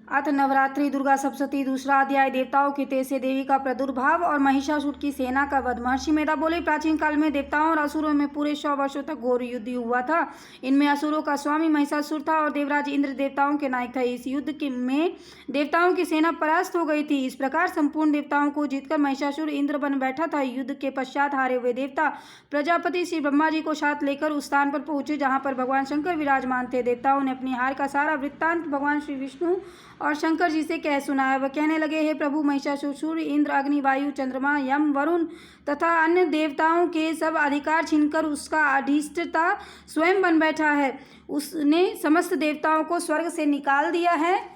अथ नवरात्रि दुर्गा सप्तशती दूसरा अध्याय देवताओं के तेज से देवी का प्रादुर्भाव और महिषासुर की सेना का वध। महर्षि मेधा बोले, प्राचीन काल में देवताओं और असुरों में पूरे 100 वर्षों तक घोर युद्ध हुआ था। इनमें असुरों का स्वामी महिषासुर था और देवराज इंद्र देवताओं के नायक थे। इस युद्ध में देवताओं की सेना परास्त हो गई थी। इस प्रकार संपूर्ण देवताओं को जीतकर महिषासुर इंद्र बन बैठा था। युद्ध के पश्चात हारे हुए देवता प्रजापति श्री ब्रह्मा जी को साथ लेकर उस स्थान पर पहुंचे जहां पर भगवान शंकर विराजमान थे। देवताओं ने अपनी हार का सारा वृत्तांत भगवान श्री विष्णु और शंकर जी से कह सुनाया। वह कहने लगे, हे प्रभु, महिषासुर सूर्य, इंद्र, अग्नि, वायु, चंद्रमा, यम, वरुण तथा अन्य देवताओं के सब अधिकार छीनकर उसका अधिष्ठता स्वयं बन बैठा है। उसने समस्त देवताओं को स्वर्ग से निकाल दिया है।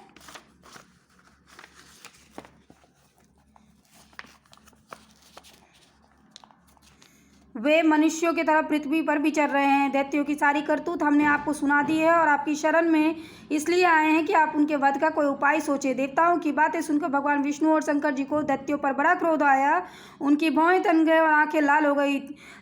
वे मनुष्यों की तरह पृथ्वी पर विचर रहे हैं। दैत्यों की सारी करतूत हमने आपको सुना दी है और आपकी शरण में इसलिए आए हैं कि आप उनके वध का कोई उपाय सोचें। देवताओं की बातें सुनकर भगवान विष्णु और शंकर जी को दैत्यों पर बड़ा क्रोध आया। उनकी भौहें तन गए और आंखें लाल हो गई।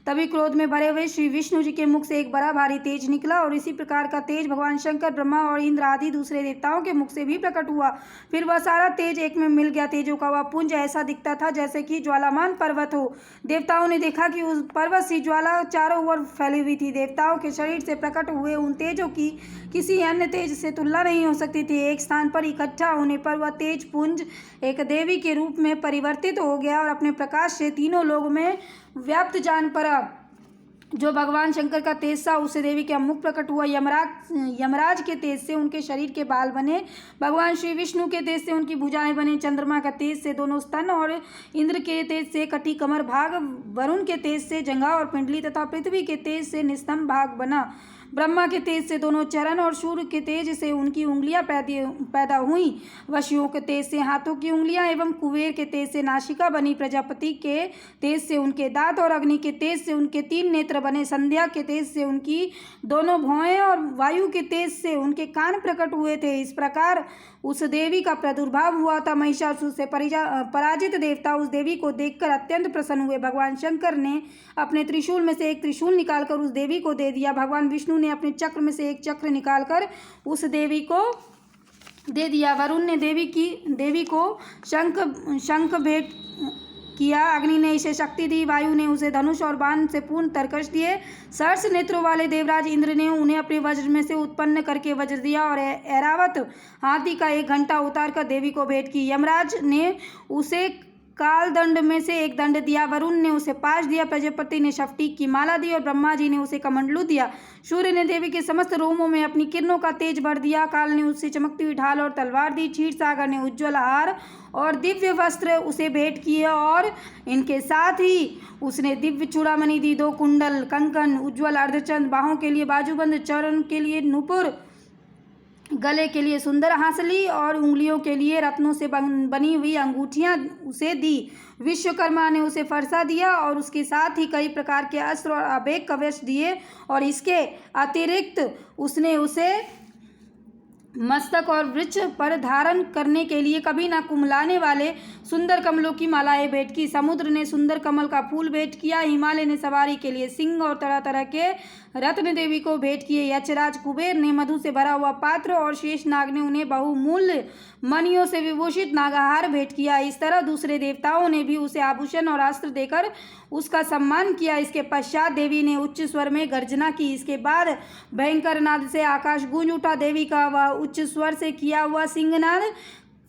तभी क्रोध में भरे हुए श्री विष्णु जी के मुख से एक बड़ा भारी तेज निकला और इसी प्रकार का तेज भगवान शंकर, ब्रह्मा और इंद्र आदि दूसरे देवताओं के मुख से भी प्रकट हुआ। फिर वह सारा तेज एक में मिल गया। तेजों का वह पुंज ऐसा दिखता था जैसे कि ज्वालामान पर्वत हो। देवताओं ने देखा कि उस पर्वत सी ज्वाला चारों ओर फैली हुई थी। देवताओं के शरीर से प्रकट हुए उन तेजों की किसी अन्य तेज से तुलना नहीं हो सकती थी। एक स्थान पर इकट्ठा होने पर वह तेज पुंज एक देवी के रूप में परिवर्तित हो गया और अपने प्रकाश से तीनों लोग में व्याप्त जान पड़ा। जो भगवान शंकर का तेज था उससे देवी के मुख प्रकट हुआ। यमराज के तेज से उनके शरीर के बाल बने। भगवान श्री विष्णु के तेज से उनकी भुजाएं बने। चंद्रमा का तेज से दोनों स्तन और इंद्र के तेज से कटी कमर भाग, वरुण के तेज से जंघा और पिंडली तथा पृथ्वी के तेज से निस्तंभ भाग बना। ब्रह्मा के तेज से दोनों चरण और सूर्य के तेज से उनकी उंगलियां पैदा हुई। वशियों के तेज से हाथों की उंगलियां एवं कुबेर के तेज से नासिका बनी। प्रजापति के तेज से उनके दांत और अग्नि के तेज से उनके 3 नेत्र बने। संध्या के तेज से उनकी दोनों भौहें और वायु के तेज से उनके कान प्रकट हुए थे। इस प्रकार उस देवी का प्रादुर्भाव हुआ था। महिषासुर से पराजित देवता उस देवी को देखकर अत्यंत प्रसन्न हुए। भगवान शंकर ने अपने त्रिशूल में से एक त्रिशूल निकालकर उस देवी को दे दिया। भगवान विष्णु ने अपने चक्र में से एक चक्र निकालकर उस देवी को दे दिया। वरुण ने देवी को शंख भेंट किया। अग्नि ने इसे शक्ति दी। वायु ने उसे धनुष और बाण से पूर्ण तरकश दिए। सहर्ष नेत्रों वाले देवराज इंद्र ने उन्हें अपने वज्र में से उत्पन्न करके वज्र दिया और ऐरावत हाथी का एक घंटा उतार कर देवी को भेंट की। यमराज ने उसे काल दंड में से एक दंड दिया। वरुण ने उसे पाश दिया। प्रजापति ने शफटीक की माला दी और ब्रह्मा जी ने उसे कमंडलू दिया। सूर्य ने देवी के समस्त रोमों में अपनी किरणों का तेज भर दिया। काल ने उससे चमकती हुई ढाल और तलवार दी। क्षीर सागर ने उज्ज्वल हार और दिव्य वस्त्र उसे भेंट किए और इनके साथ ही उसने दिव्य चूड़ामणि दी। 2 कुंडल, कंकन, उज्ज्वल अर्धचंद्र, बाहों के लिए बाजूबंद, चरण के लिए नुपुर, गले के लिए सुंदर हांसली और उंगलियों के लिए रत्नों से बनी हुई अंगूठियां उसे दी। विश्वकर्मा ने उसे फरसा दिया और उसके साथ ही कई प्रकार के अस्त्र और आभूषण कवच दिए और इसके अतिरिक्त उसने उसे मस्तक और वृक्ष पर धारण करने के लिए कभी न कुम्हलाने वाले सुंदर कमलों की मालाएं भेंट की। समुद्र ने सुंदर कमल का फूल भेंट किया। हिमालय ने सवारी के लिए सिंह और तरह तरह के रत्न देवी को भेंट किए। यक्षराज कुबेर ने मधु से भरा हुआ पात्र और शेष नाग ने उन्हें बहुमूल्य मणियों से विभूषित नागाहार भेंट किया। इस तरह दूसरे देवताओं ने भी उसे आभूषण और अस्त्र देकर उसका सम्मान किया। इसके पश्चात देवी ने उच्च स्वर में गर्जना की। इसके बाद भयंकर नाद से आकाश गूंज उठा। देवी का वह उच्च स्वर से किया हुआ सिंहनाद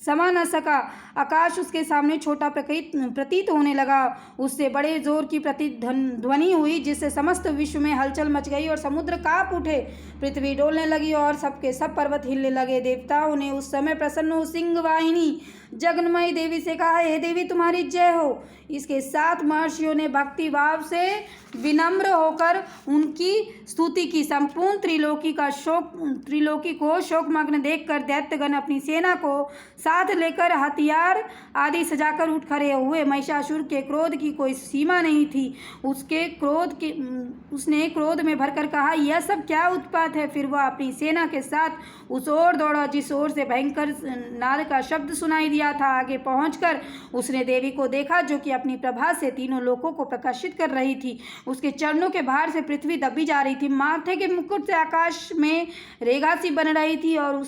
समा न सका। आकाश उसके सामने छोटा प्रतीत होने लगा। उससे बड़े जोर की प्रतिध्वनि हुई जिससे समस्त विश्व में हलचल मच गई और समुद्र कांप उठे। पृथ्वी डोलने लगी और सबके सब पर्वत हिलने लगे। देवताओं ने उस समय प्रसन्न सिंह वाहिनी जगन्मयी देवी से कहा, हे देवी, तुम्हारी जय हो। इसके साथ महर्षियों ने भक्ति भाव से विनम्र होकर उनकी स्तुति की। संपूर्ण त्रिलोकी को शोकमग्न देखकर दैत्यगण अपनी सेना को साथ लेकर हथियार आदि सजाकर उठ खड़े हुए। महिषासुर के क्रोध की कोई सीमा नहीं थी। उसने क्रोध में भरकर कहा, यह सब क्या उत्पात है। फिर वह अपनी सेना के साथ उस ओर दौड़ा जिस ओर से भयंकर नाद का शब्द सुनाई दिया था। आगे पहुंचकर उसने देवी को देखा जो कि अपनी प्रभा से तीनों लोकों को प्रकाशित कर रही थी। उसके चरणों के भार से पृथ्वी दबी जा रही थी। माथे के मुकुट से आकाश में रेखा सी बन रही थी और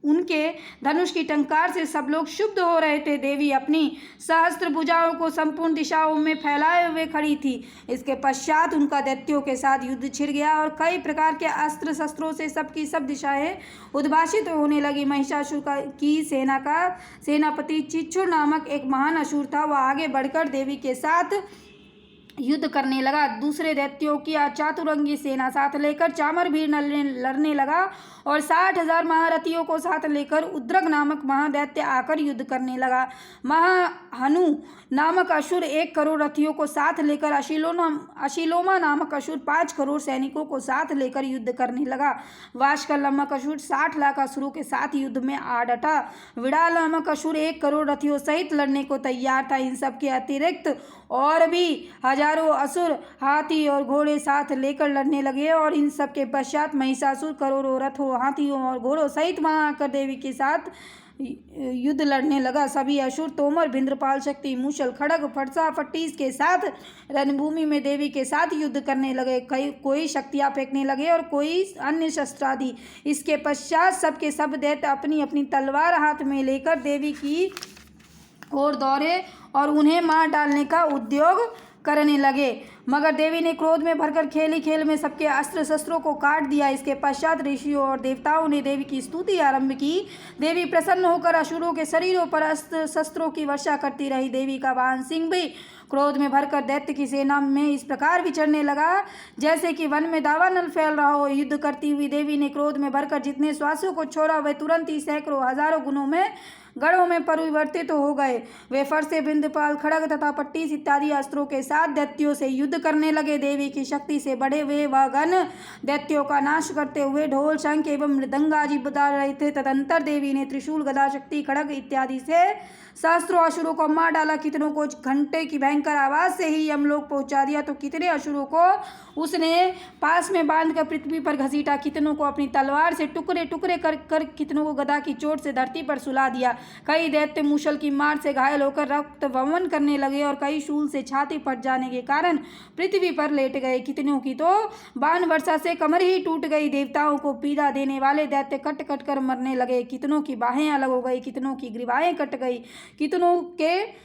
उनके धनुष की टंकार से सब लोग क्षुब्ध हो रहे थे। देवी अपनी सहस्त्र भुजाओं को संपूर्ण दिशाओं में फैलाए हुए खड़ी थी। इसके पश्चात उनका दैत्यों के साथ युद्ध छिड़ गया और कई प्रकार के अस्त्र शस्त्रों से सबकी सब दिशाएं उद्भासित होने लगी। महिषासुर की सेना का सेनापति चिच्छुर नामक एक महान असुर था। वह आगे बढ़कर देवी के साथ युद्ध करने लगा। दूसरे दैत्यों की चातुरंगी सेना साथ लेकर चामर भी लड़ने लगा और 60,000 महारथियों को साथ लेकर उद्रक नामक महादैत्य आकर युद्ध करने लगा। महाहनु नामक असुर 1 करोड़ रथियों को साथ लेकर अशिलोमा नामक असुर 5 करोड़ सैनिकों को साथ लेकर युद्ध करने लगा। वाशकल नामक असुर 60 लाख असुरों के साथ युद्ध में आ डटा। विड़ाल नामक असुर 1 करोड़ रथियों सहित लड़ने को तैयार था। इन सब के अतिरिक्त और भी हजारों असुर हाथी और घोड़े साथ लेकर लड़ने लगे और इन सब के पश्चात महिषासुर करोड़ों रथों, हाथियों और घोड़ों सहित वहां आकर देवी के साथ युद्ध लड़ने लगा। सभी असुर तोमर, भिंद्रपाल, शक्ति, मूषल, खड़ग, फरसा, फट्टीस के साथ रणभूमि में देवी के साथ युद्ध करने लगे। कोई शक्तियां फेंकने लगे और कोई अन्य शस्त्रादि। इसके पश्चात सबके सब दैत्य अपनी अपनी तलवार हाथ में लेकर देवी की ओर दौड़े और उन्हें मार डालने का उद्योग करने लगे। मगर देवी ने क्रोध में भरकर खेल ही खेल में सबके अस्त्र शस्त्रों को काट दिया। इसके पश्चात ऋषियों और देवताओं ने देवी की स्तुति आरंभ की। देवी प्रसन्न होकर असुरों के शरीरों पर अस्त्र शस्त्रों की वर्षा करती रही। देवी का वाहन सिंह भी क्रोध में भरकर दैत्य की सेना में इस प्रकार विचरने लगा जैसे कि वन में दावानल फैल रहा हो। युद्ध करती हुई देवी ने क्रोध में भरकर जितने श्वासों को छोड़ा वे तुरंत ही सैकड़ों हजारों गुणों में गढ़ों में परिवर्तित हो गए। वे फरसे, बिंदपाल, खड़ग तथा पट्टीस इत्यादि अस्त्रों के साथ दैत्यों से युद्ध करने लगे। देवी की शक्ति से बढ़े हुए वह गण दैत्यों का नाश करते हुए ढोल, शंख एवं मृदंग आदि बजा रहे थे। तदंतर देवी ने त्रिशूल, गदा, शक्ति, खड़ग इत्यादि से सहस्त्रों असुरों को मार डाला। कितनों को घंटे की भयंकर आवाज से ही यमलोक पहुंचा दिया तो कितने असुरों को उसने पास में बांधकर पृथ्वी पर घसीटा। कितनों को अपनी तलवार से टुकड़े टुकड़े कर कितनों को गदा की चोट से धरती पर सुला दिया। कई दैत्य मूषल की मार से घायल होकर रक्त वमन करने लगे और कई शूल से छाती फट जाने के कारण पृथ्वी पर लेट गए। कितनों की तो बाण वर्षा से कमर ही टूट गई। देवताओं को पीड़ा देने वाले दैत्य कट कट कर मरने लगे। कितनों की बाहें अलग हो गई, कितनों की ग्रीवाएं कट गई, कितनों के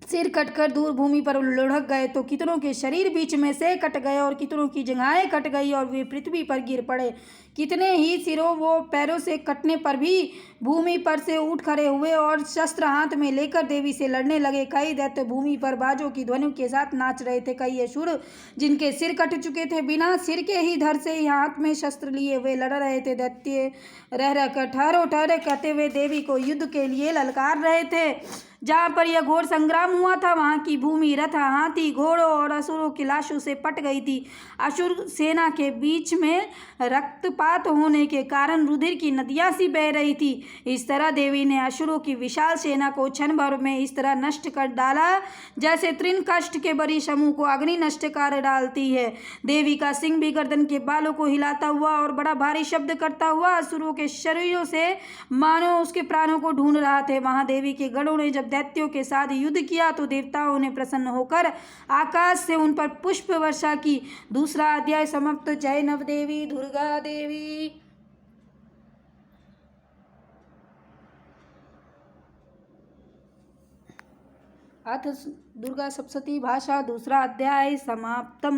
सिर कटकर दूर भूमि पर लुढ़क गए तो कितनों के शरीर बीच में से कट गए और कितनों की जंघाएं कट गई और वे पृथ्वी पर गिर पड़े। कितने ही सिरों वो पैरों से कटने पर भी भूमि पर से उठ खड़े हुए और शस्त्र हाथ में लेकर देवी से लड़ने लगे। कई दैत्य भूमि पर बाजों की ध्वनि के साथ नाच रहे थे। कई असुर जिनके सिर कट चुके थे बिना सिर के ही धड़ से हाथ में शस्त्र लिए वे लड़ रहे थे। दैत्य रह रहकर ठहरो ठहरे कहते हुए देवी को युद्ध के लिए ललकार रहे थे। जहाँ पर यह घोर संग्राम हुआ था वहाँ की भूमि रथ, हाथी, घोड़ों और असुरों की लाशों से पट गई थी। असुर सेना के बीच में रक्तपात होने के कारण रुधिर की नदियाँ सी बह रही थी। इस तरह देवी ने असुरों की विशाल सेना को क्षण भर में इस तरह नष्ट कर डाला जैसे तृण काष्ठ के बड़ी समूह को अग्नि नष्ट कर डालती है। देवी का सिंह भी गर्दन के बालों को हिलाता हुआ और बड़ा भारी शब्द करता हुआ असुरों के शरीरों से मानो उसके प्राणों को ढूंढ रहा थे। वहां देवी के गणों ने जब दैत्यों के साथ युद्ध किया तो देवताओं ने प्रसन्न होकर आकाश से उन पर पुष्प वर्षा की। दूसरा अध्याय समाप्त। जय नवदेवी दुर्गा देवी। अथ दुर्गा सप्तशती भाषा दूसरा अध्याय समाप्तम।